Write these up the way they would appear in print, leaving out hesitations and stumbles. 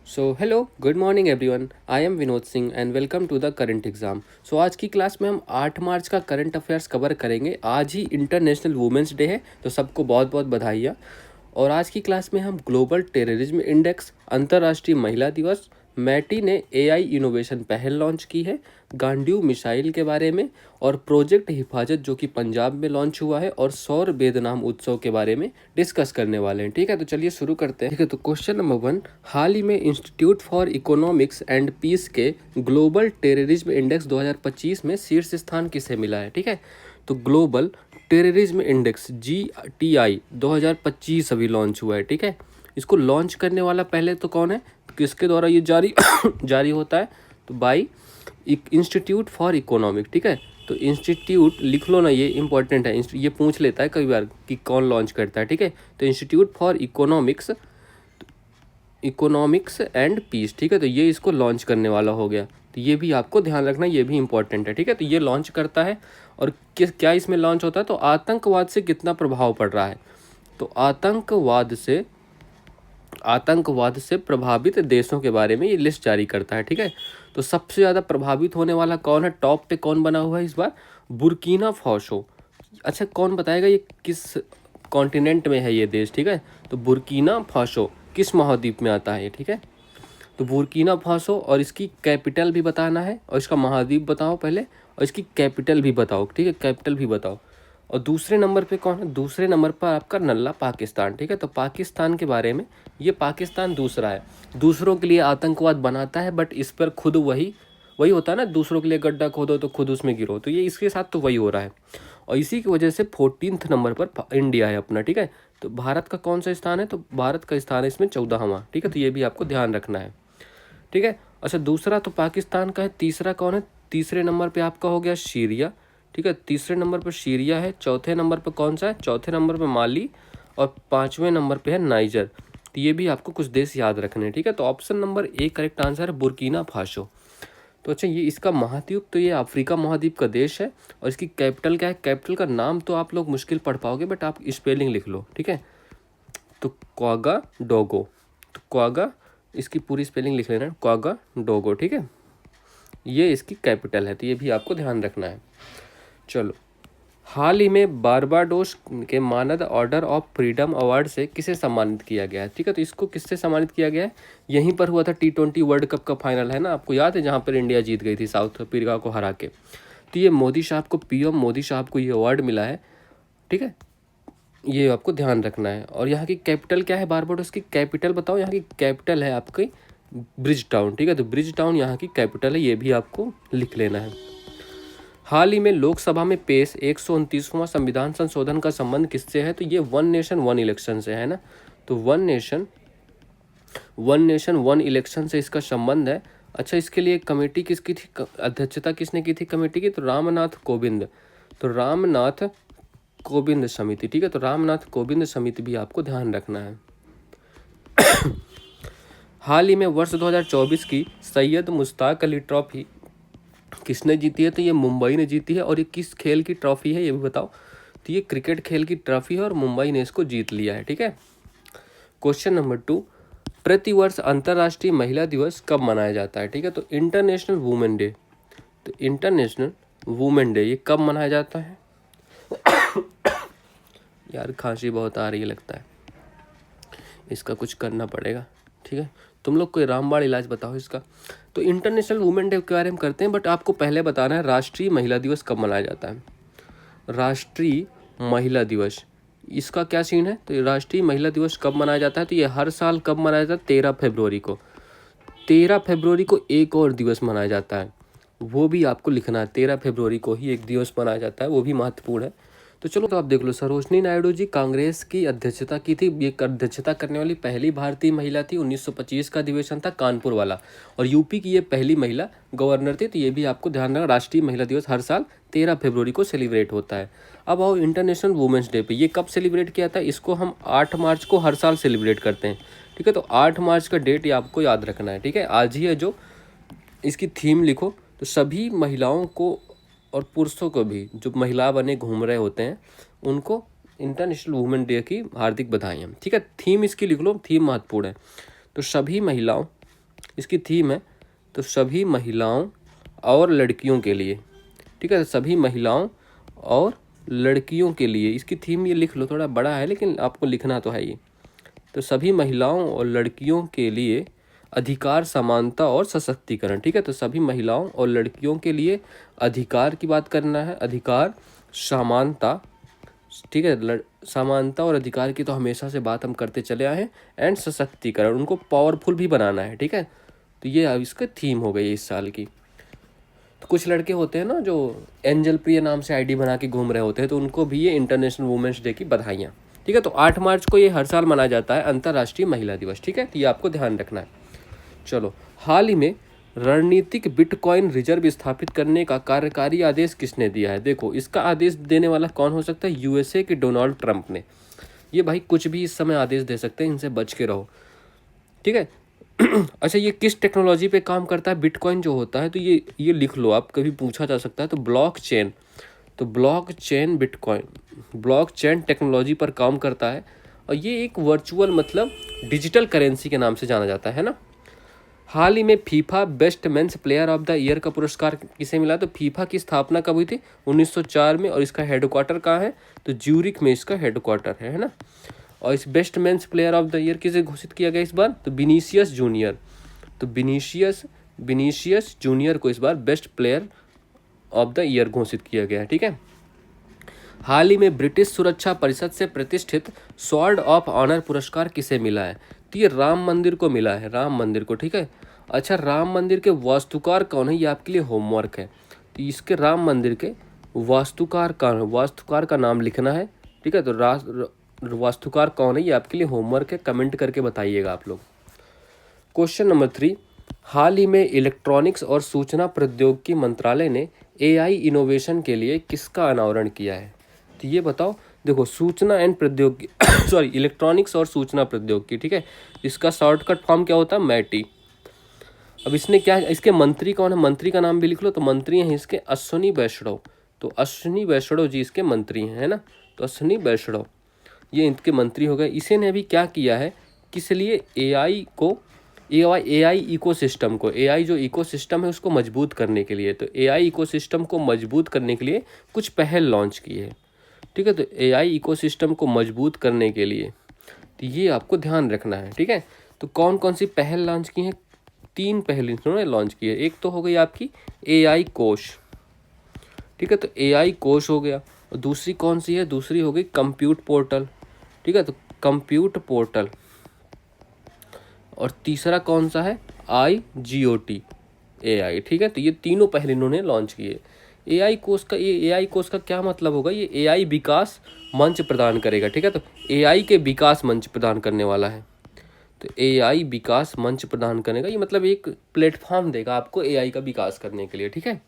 Hello good morning everyone. I am Vinod Singh and welcome to the current exam. आज की class में हम 8 मार्च का करंट अफेयर्स कवर करेंगे। आज ही इंटरनेशनल वुमेंस डे है, तो सबको बहुत बहुत बधाइयाँ। और आज की क्लास में हम ग्लोबल टेररिज्म इंडेक्स, अंतर्राष्ट्रीय महिला दिवस, मैटी ने एआई इनोवेशन पहल लॉन्च की है, गांडीव मिसाइल के बारे में, और प्रोजेक्ट हिफाजत जो कि पंजाब में लॉन्च हुआ है, और सौर बेदनाम उत्सव के बारे में डिस्कस करने वाले हैं। ठीक है, तो चलिए शुरू करते हैं। ठीक है, तो क्वेश्चन नंबर 1, हाल ही में institute for economics and peace के ग्लोबल टेररिज्म इंडेक्स 2025 में शीर्ष स्थान किसे मिला है? ठीक है, तो ग्लोबल टेररिज्म इंडेक्स GTI 2025 अभी लॉन्च हुआ है। ठीक है, इसको लॉन्च करने वाला पहले तो कौन है, किसके द्वारा ये जारी जारी होता है? तो बाई इंस्टीट्यूट फॉर इकोनॉमिक। ठीक है, तो इंस्टीट्यूट लिख लो ना, ये इंपॉर्टेंट है, ये पूछ लेता है कई बार कि कौन लॉन्च करता है। ठीक है, तो institute for economics and peace. ठीक है, तो ये इसको लॉन्च करने वाला हो गया, तो ये भी आपको ध्यान रखना, ये भी इंपॉर्टेंट है। ठीक है, तो ये लॉन्च करता है, और क्या इसमें लॉन्च होता है? तो आतंकवाद से कितना प्रभाव पड़ रहा है, तो आतंकवाद से प्रभावित देशों के बारे में ये लिस्ट जारी करता है। ठीक है, तो सबसे ज़्यादा प्रभावित होने वाला कौन है? टॉप पे कौन बना हुआ है इस बार? Burkina Faso. अच्छा, कौन बताएगा ये किस कॉन्टिनेंट में है ये देश? ठीक है, तो बुर्किना फासो किस महाद्वीप में आता है ये? ठीक है, तो बुर्किना फासो, और इसकी कैपिटल भी बताना है, और इसका महाद्वीप बताओ पहले, और इसकी कैपिटल भी बताओ। ठीक है, कैपिटल भी बताओ। और दूसरे नंबर पे कौन है? दूसरे नंबर पर आपका नल्ला पाकिस्तान। ठीक है, तो पाकिस्तान के बारे में, ये पाकिस्तान दूसरा है, दूसरों के लिए आतंकवाद बनाता है, बट इस पर खुद वही वही होता है ना, दूसरों के लिए गड्ढा खोदो तो खुद उसमें गिरो, तो ये इसके साथ तो वही हो रहा है। और इसी की वजह से 14th नंबर पर इंडिया है अपना। ठीक है, तो भारत का कौन सा स्थान है? तो भारत का स्थान है इसमें 14वां। ठीक है, तो ये भी आपको ध्यान रखना है। ठीक है, अच्छा, दूसरा तो पाकिस्तान का है, तीसरा कौन है? तीसरे नंबर पे आपका हो गया सीरिया। ठीक है, तीसरे नंबर पर सीरिया है, चौथे नंबर पर कौन सा है? चौथे नंबर पर माली, और 5वें नंबर पे है नाइजर। तो ये भी आपको कुछ देश याद रखने हैं। ठीक है, तो option number A correct answer है, बुर्किना फासो। तो अच्छा, ये इसका महाद्वीप, तो ये अफ्रीका महाद्वीप का देश है, और इसकी कैपिटल क्या है? कैपिटल का नाम तो आप लोग मुश्किल पढ़ पाओगे, बट आप स्पेलिंग लिख लो। ठीक है, तो क्वागा डोगो, तो क्वागा, इसकी पूरी स्पेलिंग लिख लेना, क्वागा डोगो। ठीक है, ये इसकी कैपिटल है, तो ये भी आपको ध्यान रखना है। चलो, हाल ही में बारबाडोस के मानद ऑर्डर ऑफ फ्रीडम अवार्ड से किसे सम्मानित किया गया है? ठीक है, तो इसको किससे सम्मानित किया गया है? यहीं पर हुआ था T20 वर्ल्ड कप का फाइनल, है ना, आपको याद है, जहाँ पर इंडिया जीत गई थी साउथ अफ्रीका को हरा के। तो ये मोदी साहब को, PM मोदी साहब को ये अवार्ड मिला है। ठीक है, ये आपको ध्यान रखना है। और यहाँ की कैपिटल क्या है? बारबाडोस की कैपिटल बताओ। यहाँ की कैपिटल है आपकी ब्रिज टाउन। ठीक है, तो ब्रिज टाउन यहाँ की कैपिटल है, ये भी आपको लिख लेना है। हाल ही में लोकसभा में पेश 129वां संविधान संशोधन का संबंध किससे है? तो ये वन नेशन वन इलेक्शन से है ना, तो वन नेशन वन इलेक्शन से इसका संबंध है। अच्छा, इसके लिए कमेटी किसकी थी, अध्यक्षता किसने की थी कमेटी की? तो रामनाथ कोविंद, तो रामनाथ कोविंद समिति। ठीक है, तो रामनाथ कोविंद समिति भी आपको ध्यान रखना है। हाल ही में वर्ष 2024 की सैयद मुश्ताक अली ट्रॉफी किसने जीती है? तो ये मुंबई ने जीती है। और ये किस खेल की ट्रॉफी है ये भी बताओ? तो ये क्रिकेट खेल की ट्रॉफी है, और मुंबई ने इसको जीत लिया है। ठीक है, क्वेश्चन नंबर 2, प्रतिवर्ष अंतर्राष्ट्रीय महिला दिवस कब मनाया जाता है? ठीक है, तो इंटरनेशनल वुमेन डे, तो इंटरनेशनल वुमेन डे ये कब मनाया जाता है? यार खांसी बहुत आ रही है लगता है, इसका कुछ करना पड़ेगा। ठीक है, तुम लोग कोई रामबाण इलाज बताओ इसका। तो इंटरनेशनल वुमेन डे के बारे में करते हैं, बट आपको पहले बताना है राष्ट्रीय महिला दिवस कब मनाया जाता है। राष्ट्रीय महिला दिवस, इसका क्या सीन है? तो ये राष्ट्रीय महिला दिवस कब मनाया जाता है? तो ये हर साल कब मनाया जाता है? 13 फरवरी को। 13 फरवरी को एक और दिवस मनाया जाता है, वो भी आपको लिखना है। 13 फरवरी को ही एक दिवस मनाया जाता है, वो भी महत्वपूर्ण है। तो चलो, तो आप देख लो, सरोजनी नायडू जी कांग्रेस की अध्यक्षता की थी, ये अध्यक्षता करने वाली पहली भारतीय महिला थी। 1925 का अधिवेशन था कानपुर वाला, और यूपी की ये पहली महिला गवर्नर थी। तो ये भी आपको ध्यान रखना, राष्ट्रीय महिला दिवस हर साल 13 फरवरी को सेलिब्रेट होता है। अब आओ इंटरनेशनल वुमेंस डे पे, ये कब सेलिब्रेट किया था? इसको हम 8 मार्च को हर साल सेलिब्रेट करते हैं। ठीक है, तो 8 मार्च का डेट ये आपको याद रखना है। ठीक है, आज ही है जो, इसकी थीम लिखो। तो सभी महिलाओं को और पुरुषों को भी, जो महिला बने घूम रहे होते हैं, उनको इंटरनेशनल वुमेन डे की हार्दिक बधाई। ठीक है, थीम इसकी लिख लो, थीम महत्वपूर्ण है। तो सभी महिलाओं इसकी थीम है तो सभी महिलाओं और लड़कियों के लिए, ठीक है, सभी महिलाओं और लड़कियों के लिए इसकी थीम, ये लिख लो, थोड़ा बड़ा है लेकिन आपको लिखना तो है ये। तो सभी महिलाओं और लड़कियों के लिए अधिकार, समानता और सशक्तिकरण, ठीक है। तो सभी महिलाओं और लड़कियों के लिए अधिकार की बात करना है, अधिकार, समानता, ठीक है, समानता और अधिकार की तो हमेशा से बात हम करते चले आए हैं, एंड सशक्तिकरण, उनको पावरफुल भी बनाना है, ठीक है। तो ये अब इसका थीम हो गई इस साल की। तो कुछ लड़के होते हैं ना जो एंजल प्रिया नाम से आईडी बना के घूम रहे होते हैं, तो उनको भी ये इंटरनेशनल वुमेंस डे की बधाइयाँ, ठीक है। तो 8 मार्च को ये हर साल मनाया जाता है अंतर्राष्ट्रीय महिला दिवस, ठीक है। तो ये आपको ध्यान रखना है। चलो, हाल ही में रणनीतिक बिटकॉइन रिजर्व स्थापित करने का कार्यकारी आदेश किसने दिया है? देखो, इसका आदेश देने वाला कौन हो सकता है? यूएसए के डोनाल्ड ट्रंप ने। ये भाई कुछ भी इस समय आदेश दे सकते हैं, इनसे बच के रहो, ठीक है। अच्छा, ये किस टेक्नोलॉजी पे काम करता है बिटकॉइन जो होता है? तो ये लिख लो आप, कभी पूछा जा सकता है। तो ब्लॉकचेन, तो ब्लॉकचेन बिटकॉइन ब्लॉकचेन टेक्नोलॉजी पर काम करता है, और ये एक वर्चुअल मतलब डिजिटल करेंसी के नाम से जाना जाता है ना। हाल ही में FIFA best men's player of the year का पुरस्कार किसे मिला? तो फीफा की स्थापना कब हुई थी? 1904 में, और इसका हेडक्वार्टर कहाँ है? तो ज्यूरिख में इसका हेडक्वार्टर है ना। और इस best men's player of the year किसे घोषित किया गया इस बार? तो विनीसियस जूनियर। तो विनीसियस जूनियर को इस बार best player of the year घोषित किया गया है, ठीक है। हाल ही में ब्रिटिश सुरक्षा परिषद से प्रतिष्ठित स्वॉर्ड ऑफ ऑनर पुरस्कार किसे मिला है? तो ये राम मंदिर को मिला है, राम मंदिर को, ठीक है। अच्छा, राम मंदिर के वास्तुकार कौन है? ये आपके लिए होमवर्क है। तो इसके राम मंदिर के वास्तुकार का नाम लिखना है, ठीक है। तो वास्तुकार कौन है, ये आपके लिए होमवर्क है, कमेंट करके बताइएगा आप लोग। क्वेश्चन नंबर 3, हाल ही में इलेक्ट्रॉनिक्स और सूचना प्रौद्योगिकी मंत्रालय ने एआई इनोवेशन के लिए किसका अनावरण किया है? तो ये बताओ। देखो, सूचना एंड प्रौद्योगिकी सॉरी इलेक्ट्रॉनिक्स और सूचना प्रौद्योगिकी, ठीक है। इसका शॉर्टकट फॉर्म क्या होता है? मैटी। अब इसने क्या, इसके मंत्री कौन है? मंत्री का नाम भी लिख लो। तो मंत्री हैं इसके अश्विनी वैष्णव। तो अश्विनी वैष्णव जी इसके मंत्री हैं, है ना। तो अश्विनी वैष्णव ये इनके मंत्री हो गए। इसे ने अभी क्या किया है, किस लिए? एआई इकोसिस्टम को, एआई जो इकोसिस्टम है उसको मजबूत करने के लिए। तो एआई इकोसिस्टम को मजबूत करने के लिए कुछ पहल लॉन्च की है, ठीक है। तो एआई इकोसिस्टम को मजबूत करने के लिए, तो ये आपको ध्यान रखना है, ठीक है। तो कौन कौन सी पहल लॉन्च की हैं? 3 पहल इन्होंने लॉन्च की है। एक तो हो गई आपकी एआई कोश, ठीक है। तो एआई कोश हो गया। और दूसरी कौन सी है? दूसरी हो गई कंप्यूट पोर्टल, ठीक है। तो कंप्यूट पोर्टल। और तीसरा कौन सा है? IGOT AI, ठीक है। तो ये तीनों पहले इन्होंने लॉन्च किए। एआई कोष का क्या मतलब होगा? ये एआई विकास मंच प्रदान करेगा, ठीक है। तो एआई के विकास मंच प्रदान करने वाला है। तो एआई विकास मंच प्रदान करेगा, ये मतलब एक प्लेटफॉर्म देगा आपको एआई का विकास करने के लिए, ठीक है।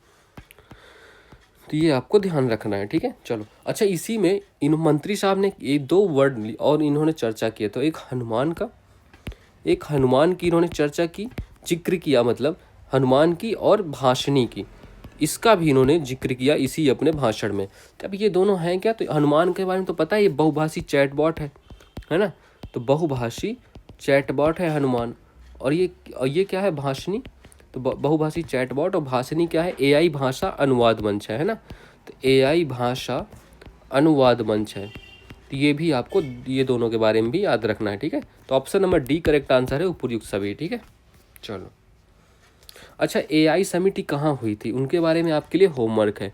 तो ये आपको ध्यान रखना है, ठीक है। चलो, अच्छा, इसी में इन मंत्री साहब ने ये 2 वर्ड और इन्होंने चर्चा किया। तो एक हनुमान की इन्होंने चर्चा की, जिक्र किया, मतलब हनुमान की और भाषणी की, इसका भी इन्होंने जिक्र किया इसी अपने भाषण में। तो अब ये दोनों हैं क्या? तो हनुमान के बारे में तो पता है, ये बहुभाषी चैटबॉट है ना। तो बहुभाषी चैटबॉट है हनुमान। और ये क्या है? भाषणी। तो बहुभाषी चैटबॉट, और भाषणी क्या है? एआई भाषा अनुवाद मंच है ना। तो एआई भाषा अनुवाद मंच है। तो ये भी आपको, ये दोनों के बारे में भी याद रखना है, ठीक है। तो option number D correct answer है, उपयुक्त सभी, ठीक है। चलो, अच्छा, एआई समिति कहाँ हुई थी? उनके बारे में आपके लिए होमवर्क है।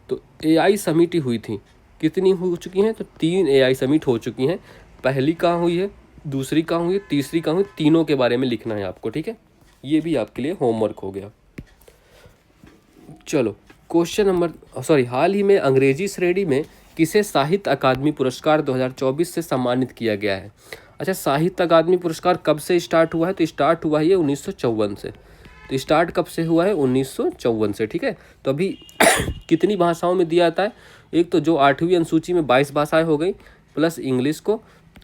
तो एआई समिति हुई थी, कितनी हो चुकी हैं? तो 3 एआई समिट हो चुकी हैं। पहली कहाँ हुई है, दूसरी कहाँ हुई है, तीसरी कहाँ हुई? तीनों के बारे में लिखना है आपको, ठीक है। ये भी आपके लिए होमवर्क हो गया। चलो, क्वेश्चन नंबर हाल ही में अंग्रेजी श्रेणी में किसे साहित्य अकादमी पुरस्कार 2024 से सम्मानित किया गया है? अच्छा, साहित्य अकादमी पुरस्कार कब से स्टार्ट हुआ है? तो स्टार्ट हुआ है ये 1954 से। तो स्टार्ट कब से हुआ है? 1954 से, ठीक है। तो अभी कितनी भाषाओं में दिया जाता है? एक तो जो 8वीं अनुसूची में 22 भाषाएं हो गई, प्लस इंग्लिश को,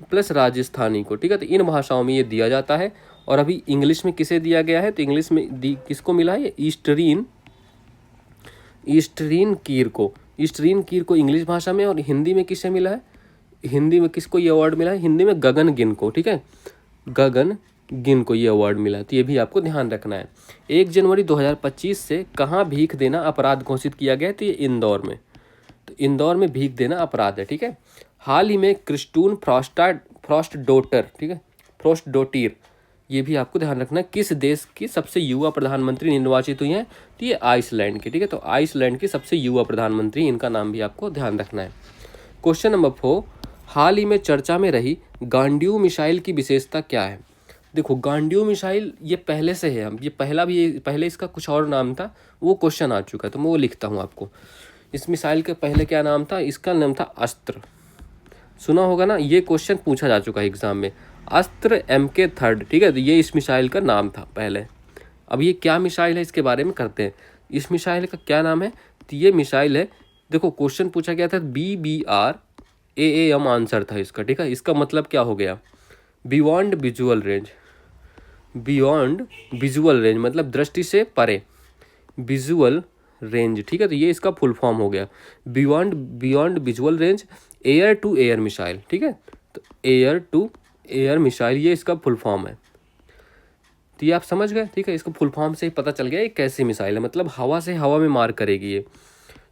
प्लस राजस्थानी को, ठीक है। तो इन भाषाओं में ये दिया जाता है। और अभी इंग्लिश में किसे दिया गया है? तो इंग्लिश में किसको मिला है? ईस्टरीन कीर को इंग्लिश भाषा में। और हिंदी में किसे मिला है? हिंदी में किसको ये अवार्ड मिला है? हिंदी में गगन गिन को, ठीक है। गगन गिन को ये अवार्ड मिला, तो ये भी आपको ध्यान रखना है। 1 जनवरी 2025 से कहाँ भीख देना अपराध घोषित किया गया है, तो ये इंदौर में। तो इंदौर में भीख देना अपराध है, ठीक है। हाल ही में क्रिस्टून फ्रॉस्टडोटर, ठीक है, फ्रॉस्टडोटिर, ये भी आपको ध्यान रखना है, किस देश की सबसे युवा प्रधानमंत्री निर्वाचित हुई हैं, तो ये आइसलैंड की, ठीक है। तो आइसलैंड की सबसे युवा प्रधानमंत्री, इनका नाम भी आपको ध्यान रखना है। क्वेश्चन नंबर 4, हाल ही में चर्चा में रही गांडीव मिसाइल की विशेषता क्या है। देखो गांडीव मिसाइल ये पहले से है, हम ये पहले इसका कुछ और नाम था, वो क्वेश्चन आ चुका है, तो मैं वो लिखता हूँ आपको। इस मिसाइल के पहले क्या नाम था, इसका नाम था अस्त्र, सुना होगा ना, ये क्वेश्चन पूछा जा चुका है एग्जाम में। अस्त्र MK3, ठीक है, तो ये इस मिसाइल का नाम था पहले। अब ये क्या मिसाइल है इसके बारे में करते हैं। इस मिसाइल का क्या नाम है, तो ये मिसाइल है, देखो क्वेश्चन पूछा गया था BBRAAM आंसर था इसका, ठीक है। इसका मतलब क्या हो गया, beyond visual range, beyond visual range मतलब दृष्टि से परे, विजुअल रेंज, ठीक है। तो ये इसका फुल फॉर्म हो गया, beyond visual range air to air missile, ठीक है। तो एयर टू एयर मिसाइल ये इसका फुल फॉर्म है, तो ये आप समझ गए, ठीक है। इसको फुल फॉर्म से ही पता चल गया ये कैसी मिसाइल है, मतलब हवा से हवा में मार करेगी ये।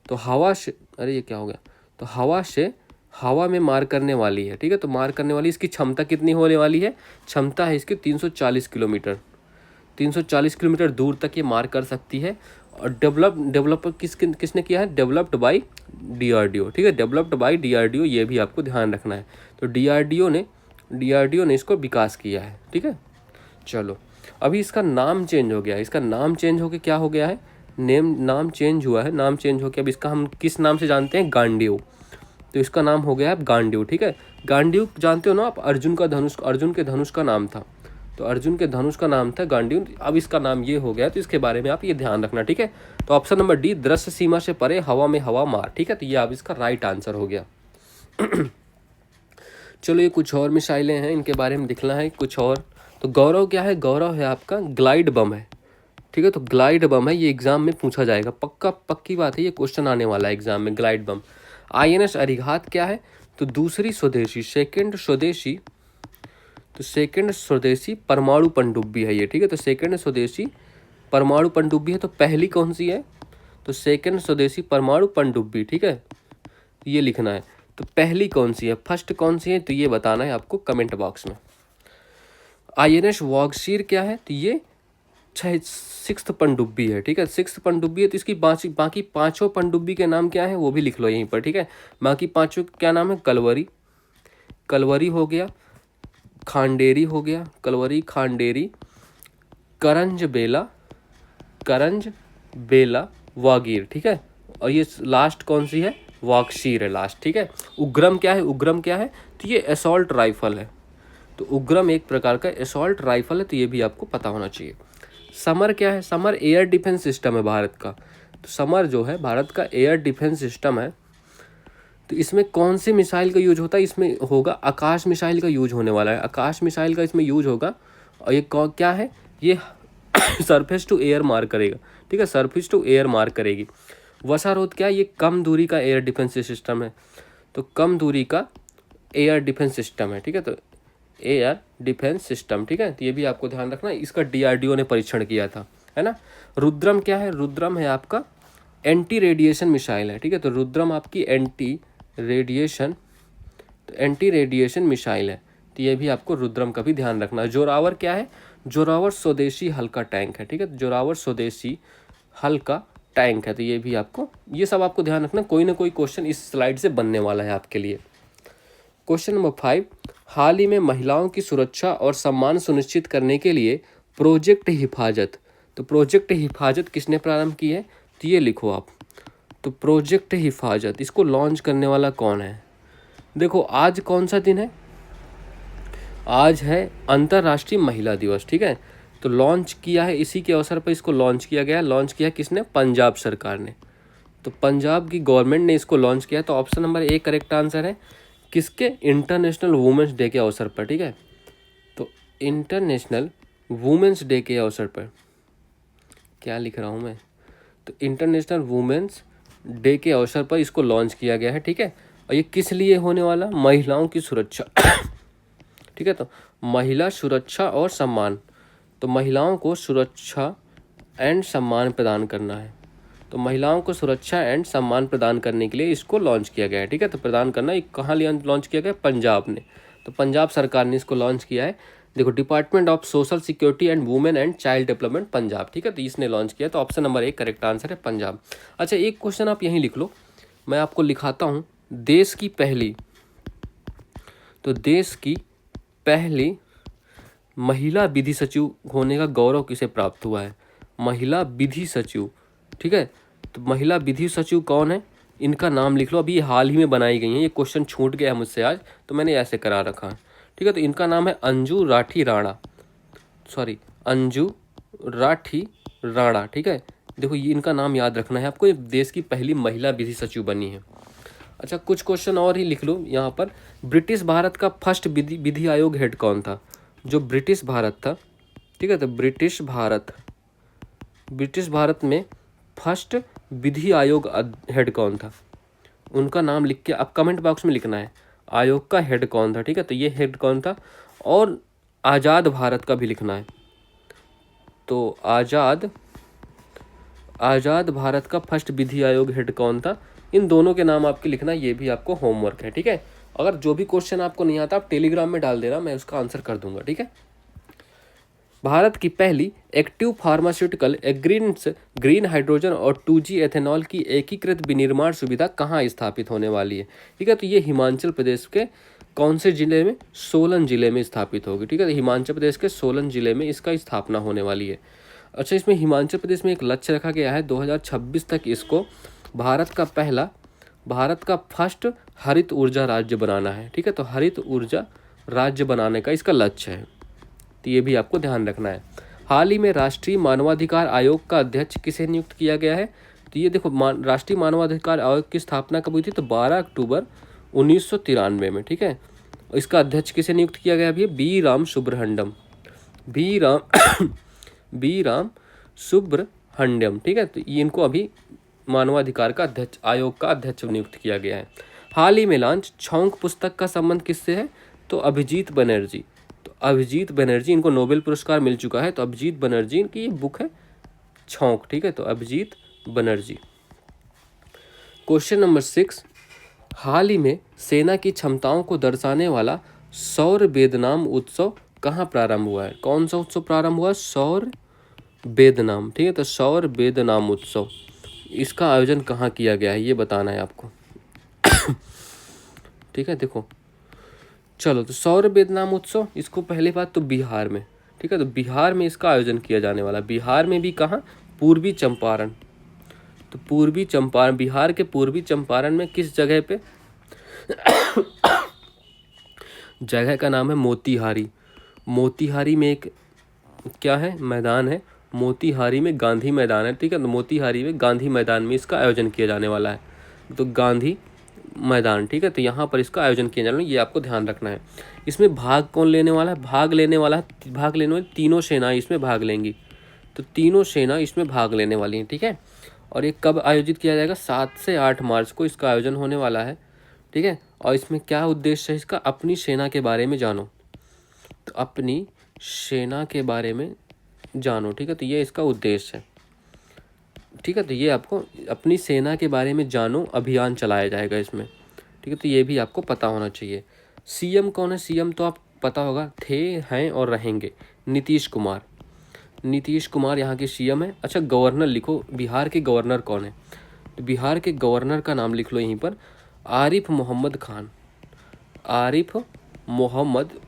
तो हवा से, अरे ये क्या हो गया, तो हवा से हवा में मार करने वाली है, ठीक है। तो मार करने वाली, इसकी क्षमता कितनी होने वाली है, क्षमता है इसकी 340 किलोमीटर, 340 किलोमीटर दूर तक ये मार कर सकती है। और डेवलप किसने किया है, डेवलप्ड बाय DRDO, ठीक है, डेवलप्ड बाय DRDO, ये भी आपको ध्यान रखना है। तो DRDO ने इसको विकास किया है, ठीक है। चलो अभी इसका नाम चेंज हो गया है, इसका नाम चेंज होके क्या हो गया है, नाम चेंज हुआ है, नाम चेंज होके अब इसका हम किस नाम से जानते हैं, गांडीव। तो इसका नाम हो गया है गांडीव, ठीक है। गांडीव जानते हो ना आप, अर्जुन के धनुष का नाम था, तो अर्जुन के धनुष का नाम था गांडीव, अब इसका नाम ये हो गया, तो इसके बारे में आप ये ध्यान रखना, ठीक है। तो ऑप्शन नंबर डी, दृश्य सीमा से परे हवा में हवा मार, ठीक है। तो ये अब इसका राइट आंसर हो गया। चलो ये कुछ और मिसाइलें हैं, इनके बारे में दिखना है कुछ और। तो गौरव क्या है, गौरव है आपका ग्लाइड बम है, ठीक है। तो ग्लाइड बम है, ये एग्जाम में पूछा जाएगा, पक्की बात है, ये क्वेश्चन आने वाला है एग्जाम में, ग्लाइड बम। INS अरिहंत क्या है, तो दूसरी स्वदेशी, सेकंड स्वदेशी परमाणु पनडुब्बी है ये, ठीक है। तो सेकंड स्वदेशी परमाणु पनडुब्बी है, तो पहली कौन सी है, तो सेकंड स्वदेशी परमाणु पनडुब्बी, ठीक है, ये लिखना है। तो पहली कौन सी है, फर्स्ट कौन सी है, तो ये बताना है आपको कमेंट बॉक्स में। INS वार्गशीर क्या है, तो ये 6th पनडुब्बी है, ठीक है, 6th पनडुब्बी है। तो इसकी बाकी पांचों पनडुब्बी के नाम क्या है, वो भी लिख लो यहीं पर, ठीक है। बाकी पांचों क्या नाम है, कलवरी हो गया, खांडेरी हो गया, कलवरी, खांडेरी, करंज बेला, वागीर, ठीक है। और ये लास्ट कौन सी है, वार्गशीर है लास्ट, ठीक है। उग्रम क्या है, तो ये असॉल्ट राइफल है, तो उग्रम एक प्रकार का असॉल्ट राइफल है, तो ये भी आपको पता होना चाहिए। समर क्या है, समर एयर डिफेंस सिस्टम है भारत का, तो समर जो है भारत का एयर डिफेंस सिस्टम है। तो इसमें कौन सी मिसाइल का यूज होता है, इसमें होगा आकाश मिसाइल का यूज होने वाला है, आकाश मिसाइल का इसमें यूज होगा। और ये क्या है, ये सरफेस टू एयर मार करेगा, ठीक है, सरफेस टू एयर मार करेगी। वसारोध क्या है, ये कम दूरी का एयर डिफेंस सिस्टम है, तो कम दूरी का एयर डिफेंस सिस्टम है, ठीक है। तो एयर डिफेंस सिस्टम, ठीक है, तो ये भी आपको ध्यान रखना, इसका DRDO ने परीक्षण किया था, है ना। रुद्रम क्या है, रुद्रम है आपका एंटी रेडिएशन मिसाइल है, ठीक है। तो रुद्रम आपकी एंटी रेडिएशन मिसाइल है, तो ये भी आपको रुद्रम का भी ध्यान रखना है। जोरावर क्या है, जोरावर स्वदेशी हल्का टैंक है, ठीक है, जोरावर स्वदेशी हल्का टैंक है, तो ये भी आपको, ये सब आपको ध्यान रखना, कोई ना कोई क्वेश्चन इस स्लाइड से बनने वाला है आपके लिए। क्वेश्चन नंबर 5, हाल ही में महिलाओं की सुरक्षा और सम्मान सुनिश्चित करने के लिए प्रोजेक्ट हिफाजत, तो प्रोजेक्ट हिफाजत किसने प्रारंभ की है, तो ये लिखो आप। तो प्रोजेक्ट हिफाजत, इसको लॉन्च करने वाला कौन है, देखो आज कौन सा दिन है, आज है अंतर्राष्ट्रीय महिला दिवस, ठीक है। तो लॉन्च किया है, इसी के अवसर पर इसको लॉन्च किया गया, लॉन्च किया किसने, पंजाब सरकार ने, तो पंजाब की गवर्नमेंट ने इसको लॉन्च किया। तो option number A correct answer है, किसके, इंटरनेशनल वुमेंस डे के अवसर पर, ठीक है। तो इंटरनेशनल वुमेंस डे के अवसर पर, क्या लिख रहा हूँ मैं, तो इंटरनेशनल वुमेंस डे के अवसर पर इसको लॉन्च किया गया है, ठीक है। और ये किस लिए होने वाला, महिलाओं की सुरक्षा, ठीक है। तो महिला सुरक्षा और सम्मान। तो महिलाओं को सुरक्षा एंड सम्मान प्रदान करना है। तो महिलाओं को सुरक्षा एंड सम्मान प्रदान करने के लिए इसको लॉन्च किया गया है। ठीक है, तो प्रदान करना ये कहाँ लॉन्च किया गया? पंजाब ने। तो पंजाब सरकार ने इसको लॉन्च किया है। देखो, department of social security and women and child development Punjab. ठीक है, तो इसने लॉन्च किया। तो ऑप्शन नंबर 1 करेक्ट आंसर है पंजाब। अच्छा, एक क्वेश्चन आप यहीं लिख लो, मैं आपको लिखाता हूँ। देश की पहली महिला विधि सचिव होने का गौरव किसे प्राप्त हुआ है? महिला विधि सचिव। ठीक है, तो महिला विधि सचिव कौन है? इनका नाम लिख लो। अभी ये हाल ही में बनाई गई हैं, ये क्वेश्चन छूट गया है मुझसे आज, तो मैंने ऐसे करा रखा है। ठीक है, तो इनका नाम है अंजू राठी राणा। ठीक है, देखो ये इनका नाम याद रखना है आपको। ये देश की पहली महिला विधि सचिव बनी है। अच्छा, कुछ क्वेश्चन और ही लिख लो यहाँ पर। ब्रिटिश भारत का फर्स्ट विधि आयोग हेड कौन था? जो ब्रिटिश भारत था, ठीक है, तो ब्रिटिश भारत में फर्स्ट विधि आयोग हेड कौन था? उनका नाम लिख के अब कमेंट बॉक्स में लिखना है, आयोग का हेड कौन था। ठीक है, तो ये हेड कौन था? और आज़ाद भारत का भी लिखना है। तो आज़ाद भारत का फर्स्ट विधि आयोग हेड कौन था? इन दोनों के नाम आपके लिखना, ये भी आपको होमवर्क है। ठीक है, अगर जो भी क्वेश्चन आपको नहीं आता आप टेलीग्राम में डाल देना, मैं उसका आंसर कर दूंगा। ठीक है, भारत की पहली एक्टिव फार्मास्यूटिकल ग्रीन हाइड्रोजन और 2G एथेनॉल की एकीकृत विनिर्माण सुविधा कहाँ स्थापित होने वाली है? ठीक है, तो ये हिमाचल प्रदेश के कौन से जिले में? सोलन जिले में स्थापित होगी। ठीक है, तो हिमाचल प्रदेश के सोलन जिले में इसका स्थापना होने वाली है। अच्छा, इसमें हिमाचल प्रदेश में एक लक्ष्य रखा गया है 2026 तक इसको भारत का फर्स्ट हरित ऊर्जा राज्य बनाना है। ठीक है, तो हरित ऊर्जा राज्य बनाने का इसका लक्ष्य है, तो ये भी आपको ध्यान रखना है। हाल ही में राष्ट्रीय मानवाधिकार आयोग का अध्यक्ष किसे नियुक्त किया गया है? तो ये देखो, राष्ट्रीय मानवाधिकार आयोग की स्थापना कब हुई थी? तो 12 अक्टूबर 1993 में। ठीक है, इसका अध्यक्ष किसे नियुक्त किया गया अभी? बी राम सुब्रहण्यम। ठीक है, तो ये इनको अभी मानवाधिकार का अध्यक्ष, आयोग का अध्यक्ष नियुक्त किया गया है। हाल ही में लॉन्च छौंक पुस्तक का संबंध किससे है? तो अभिजीत बनर्जी। तो अभिजीत बनर्जी, इनको नोबेल पुरस्कार मिल चुका है। तो अभिजीत बनर्जी की ये बुक है छौंक। ठीक है, तो अभिजीत बनर्जी। क्वेश्चन नंबर 6, हाल ही में सेना की क्षमताओं को दर्शाने वाला सौर वेदनाम उत्सव कहाँ प्रारंभ हुआ है? कौन सा उत्सव प्रारंभ हुआ? सौर वेदनाम। ठीक है, तो सौर वेदनाम उत्सव, इसका आयोजन कहाँ किया गया है ये बताना है आपको। ठीक है, देखो चलो, तो सौर वेदनाम उत्सव, इसको पहले बात तो बिहार में। ठीक है, तो बिहार में इसका आयोजन किया जाने वाला। बिहार में भी कहाँ? पूर्वी चंपारण। तो पूर्वी चंपारण, बिहार के पूर्वी चंपारण में किस जगह पे? जगह का नाम है मोतीहारी। मोतीहारी में एक क्या है? मैदान है। मोतीहारी में गांधी मैदान है। ठीक है, तो मोतीहारी में गांधी मैदान में इसका आयोजन किया जाने वाला है। तो गांधी मैदान। ठीक है, तो यहाँ पर इसका आयोजन किया जाना है, ये आपको ध्यान रखना है। इसमें भाग कौन लेने वाला है? भाग लेने वाली तीनों सेनाएं इसमें भाग लेंगी। तो तीनों सेना इसमें भाग लेने वाली हैं। ठीक है, और ये कब आयोजित किया जाएगा? 7 से 8 मार्च को इसका आयोजन होने वाला है। ठीक है, और इसमें क्या उद्देश्य है इसका? अपनी सेना के बारे में जानो। तो अपनी सेना के बारे में जानो। ठीक है, तो ये इसका उद्देश्य है। ठीक है, तो ये आपको अपनी सेना के बारे में जानो अभियान चलाया जाएगा इसमें। ठीक है, तो ये भी आपको पता होना चाहिए। सीएम कौन है? सीएम तो आप पता होगा, थे, हैं और रहेंगे, नीतीश कुमार। नीतीश कुमार यहाँ के सीएम है। अच्छा, गवर्नर लिखो, बिहार के गवर्नर कौन है? तो बिहार के गवर्नर का नाम लिख लो यहीं पर, आरिफ मोहम्मद खान। आरिफ मोहम्मद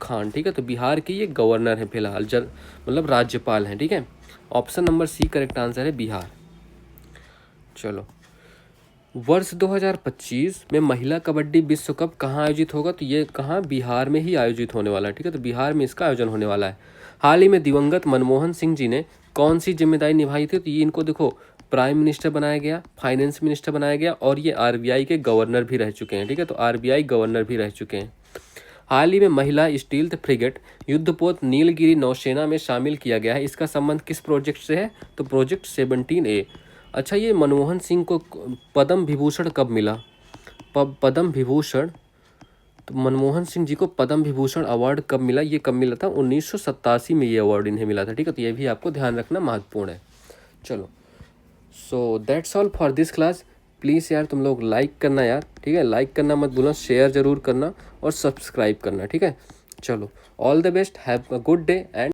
खान। ठीक है, तो बिहार के ये गवर्नर हैं फिलहाल, मतलब राज्यपाल हैं। ठीक है, option number C correct answer है, बिहार। चलो, वर्ष 2025 में महिला कबड्डी विश्व कप कहाँ आयोजित होगा? तो ये कहाँ? बिहार में ही आयोजित होने वाला है। ठीक है, तो बिहार में इसका आयोजन होने वाला है। हाल ही में दिवंगत मनमोहन सिंह जी ने कौन सी जिम्मेदारी निभाई थी? तो ये इनको देखो, प्राइम मिनिस्टर बनाया गया, फाइनेंस मिनिस्टर बनाया गया, और ये आरबीआई के गवर्नर भी रह चुके हैं। ठीक है, तो आरबीआई गवर्नर भी रह चुके हैं। हाल ही में महिला स्टील्थ फ्रिगेट युद्धपोत नीलगिरी नौसेना में शामिल किया गया है। इसका संबंध किस प्रोजेक्ट से है? तो प्रोजेक्ट 17A। अच्छा, ये मनमोहन सिंह को पद्म विभूषण कब मिला? पद्म विभूषण तो मनमोहन सिंह जी को पद्म विभूषण अवार्ड कब मिला, ये कब मिला था, 1987 में ये अवार्ड इन्हें मिला था, ठीक है। तो ये भी आपको ध्यान रखना महत्वपूर्ण है। चलो, so that's all for this class. Please यार तुम लोग लाइक करना यार, ठीक है, लाइक करना मत भूलना, शेयर ज़रूर करना और सब्सक्राइब करना, ठीक है। चलो, all the best, have a good day and